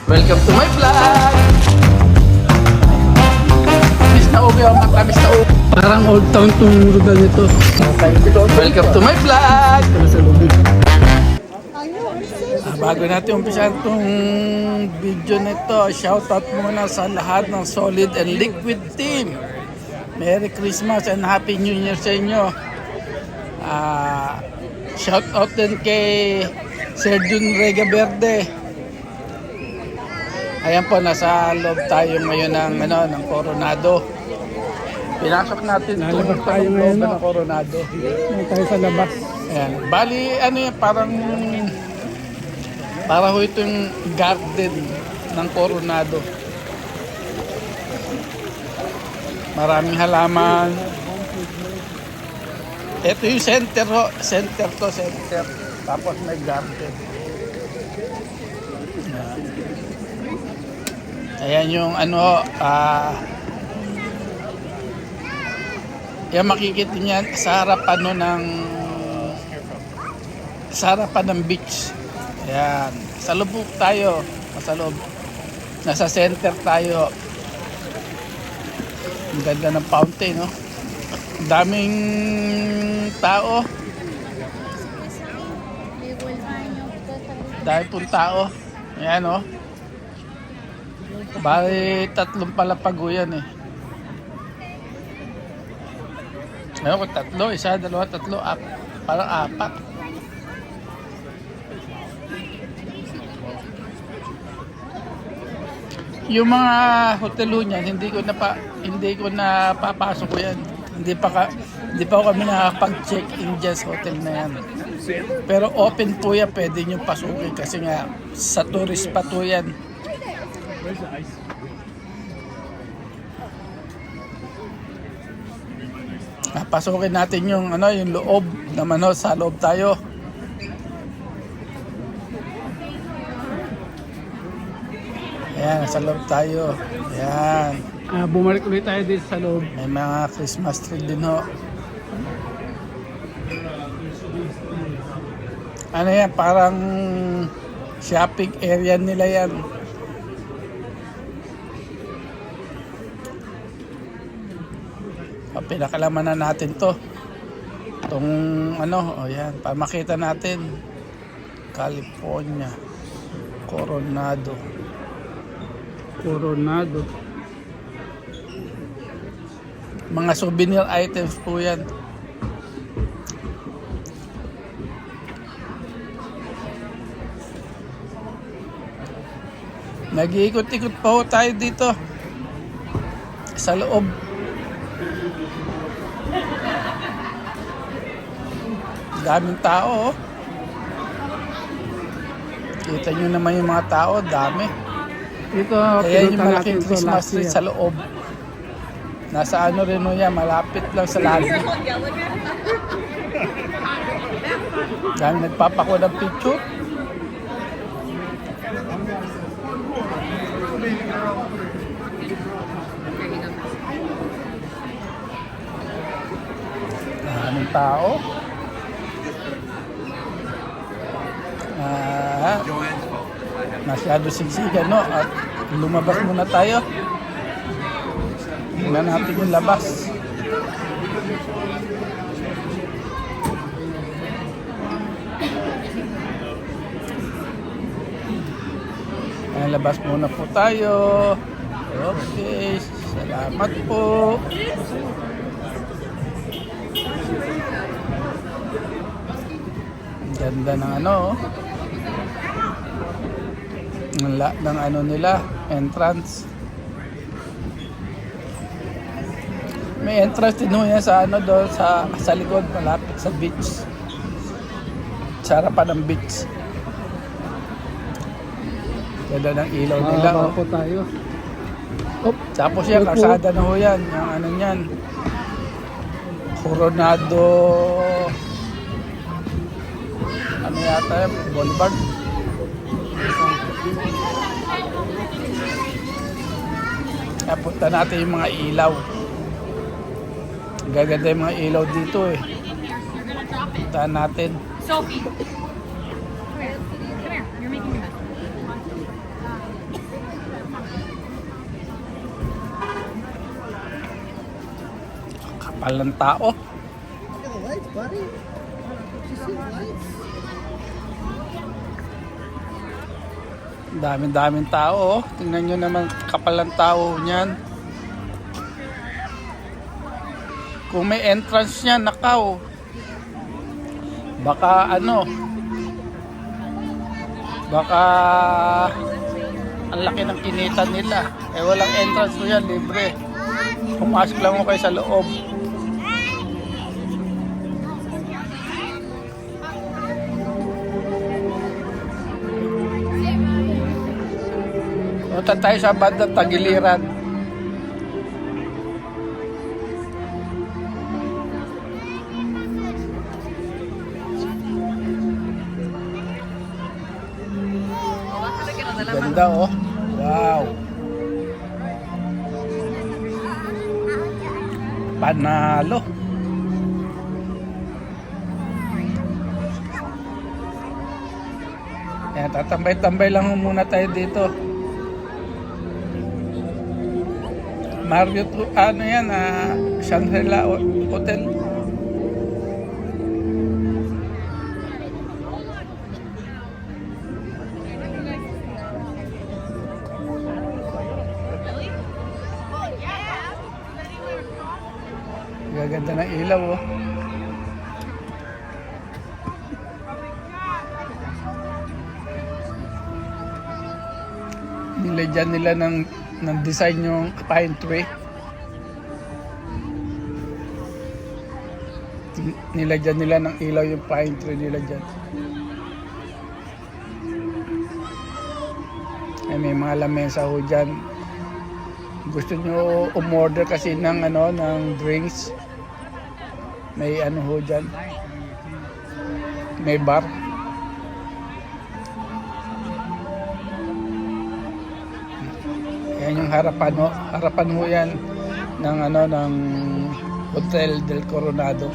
Welcome to my vlog! Miss na ubi ang matamis na ubi. Parang old town tong lugar nito. Welcome to my vlog! Bago natin umpisan itong video nito, shoutout muna sa lahat ng Solid and Liquid team. Merry Christmas and Happy New Year sa inyo. Shoutout din kay Sir Jun Rega Verde. Ayan po, nasa loob tayo ngayon ng Coronado. Pinasok natin Lalabas tayo ngayon, ng Coronado. Ngayon tayo sa labas. Ayan. Bali, ano yan, para ho itong garden ng Coronado. Maraming halaman. Ito yung center ho. Center. Tapos may garden. Ayan yung yan makikita niyan sa harapan ng beach. Ayan. Sa loob tayo. Sa loob. Nasa center tayo. Ang ganda ng fountain, no? Daming tao. Dahil pong tao. Ayan, no? Bali, 3 palapago yan eh. Ayun ko, 3, 1, 2, 3, parang 4. Yung mga hotelo niyan, hindi ko na papasok ko yan. Hindi pa ako kami nakapag-check-in dyan sa hotel na yan. Pero open po yan, pwede nyo pasukin kasi nga sa tourist pa to yan. Pasukin natin yung loob naman, sa loob tayo. Ayan, sa loob tayo. Ayan. Bumalik ulit tayo dito sa loob. May mga Christmas tree din ho. Ano yan, parang shopping area nila yan. Pinakalaman na natin to. Itong yan, para makita natin. California. Coronado. Mga souvenir items po yan. Nag-iikot-ikot pa ho tayo dito sa loob. Daming tao, oh. Kita nyo naman yung mga tao, dami. Dito, Ayan yung pinunta malaking natin Christmas last tree year. sa loob. Nasa rin o yan, malapit lang sa lobby. Dami nagpapakuha ng picture. Daming tao. Masyado siksikan, no? At lumabas muna tayo. Tingnan natin yung labas. Ayan, labas muna po tayo. Okay, salamat po. Ang ganda ng nila, entrance. May entrance din yan sa doon sa likod, malapit sa beach. Sa harapan ng beach. Ganda ng ilaw nila. Baba po tayo. Tapos yan, kalsada na ho yan. Yung yan. Coronado. Yata yan, Boulevard. Punta natin yung mga ilaw. Gaganda yung mga ilaw dito eh. Puntahan natin. Sophie. Come here. You're making me mess. Kapal ng tao. Look at the lights, buddy. You see the lights? Daming tao. Oh. Tingnan nyo naman kapal ng tao niyan. Kung may entrance niya, nakaw. Baka baka ang laki ng kinita nila. Eh walang entrance ko yan, libre. Pumasok lang mo kayo sa loob. Punta tayo sa banda tagiliran. Ganda oh. Wow. Panalo. Ayan, tatambay-tambay lang muna tayo dito. Marriott, Shangri-La Hotel. Gaganda ng ilaw oh. Nilagyan nila ng design yung pine tree. Nilagyan nila ng ilaw yung pine tree nila dyan. Ay, may mga lamesa ho dyan. Gusto nyo umorder kasi ng drinks. May ho dyan. May bar. Yan yung harapan ho. Harapan ho yan ng Hotel del Coronado.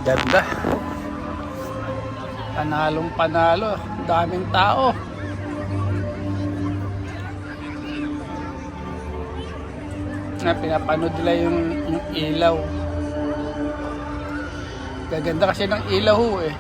Ganda. Panalong panalo. Daming tao. Pinapanood nila yung ilaw. Gaganda kasi ng ilaw ho eh.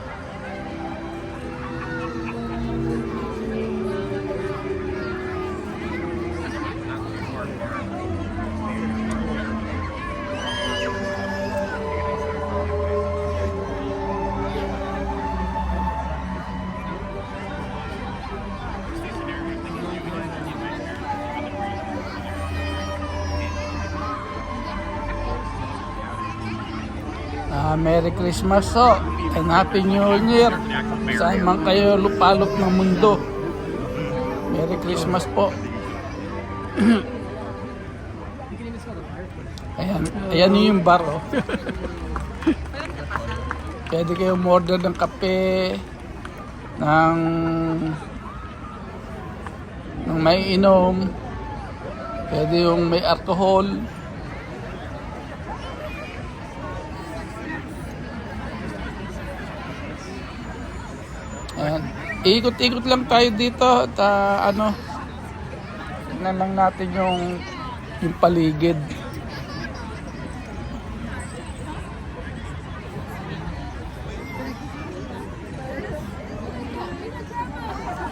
Merry Christmas ho and Happy New Year. Saan man kayo lupalop ng mundo. Merry Christmas po. Ayan yung bar oh. Pwede kayo order ng kape, ng may inom, pwede yung may alcohol. Ayan. Ikot-ikot lang tayo dito at tignan lang natin yung paligid.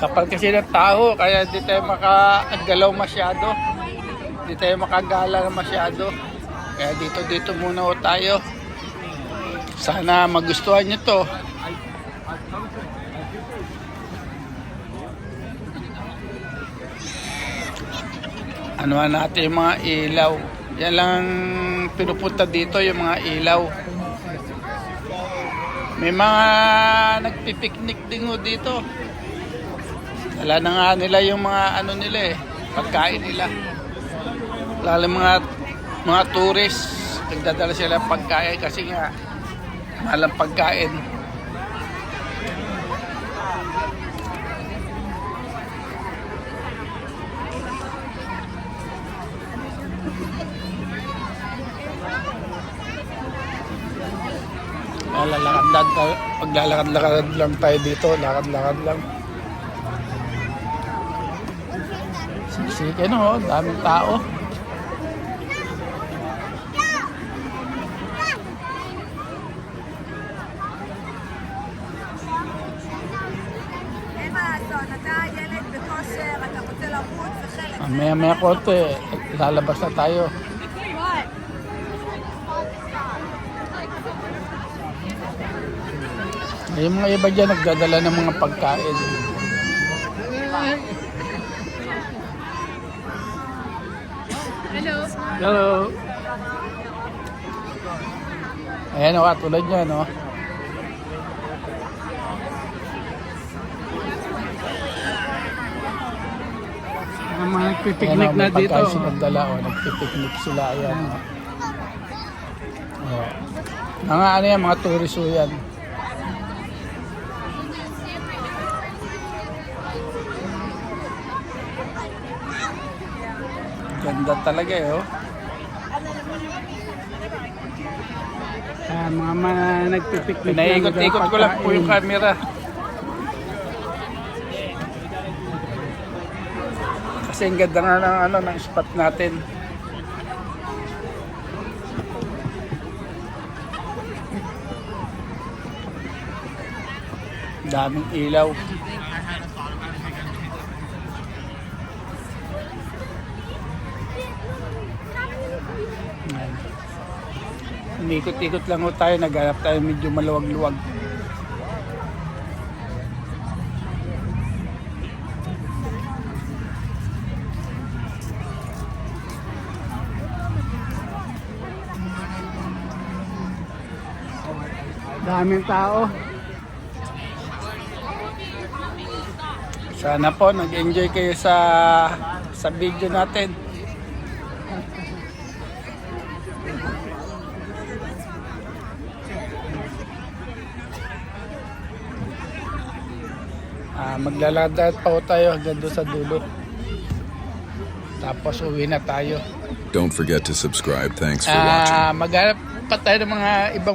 Kapal kasi ng tao kaya hindi tayo makagalaw masyado. Hindi tayo makagala masyado. Kaya dito muna tayo. Sana magustuhan nyo to. Anuhan natin yung mga ilaw. Yan lang pinupunta dito, yung mga ilaw. May mga nagpipiknik din dito. Wala na nga nila yung mga nila pagkain nila. Lalo mga tourist, nagdadala sila ng pagkain kasi nga mahal ang pagkain. maglalakad-lakad lang tayo dito, lakad-lakad lang. Siksikin oh, daming tao. אין מה לעשות, אתה ילד בכושר, אתה רוצה לרוץ וחלק. Maya-maya konti, lalabas na tayo. Yung mga iba dyan nagdadala ng mga pagkain. Hello. Ayan o, tulad niya, no? Ang mga Ayan nagpipiknik o, na may dito. pagkain silang dala o, nagpipiknik sila, ayan o. O. Mga ano yan, mga tourist o yan. Ganda talaga eh, oh. Mga nagpipiknik na. Pinaikot-ikot ko lang po yung camera. Kasi ang ganda nga ng, ng spot natin. Daming ilaw. Ayan. Umikot-ikot lang ho tayo, naghanap tayo medyo maluwag-luwag. Daming tao. Sana po nag-enjoy kayo sa video natin. Maglalakad pa po tayo hanggang doon sa dulo. Tapos uwi na tayo. Don't forget to subscribe. Thanks for watching. Maghanap pa tayo ng mga ibang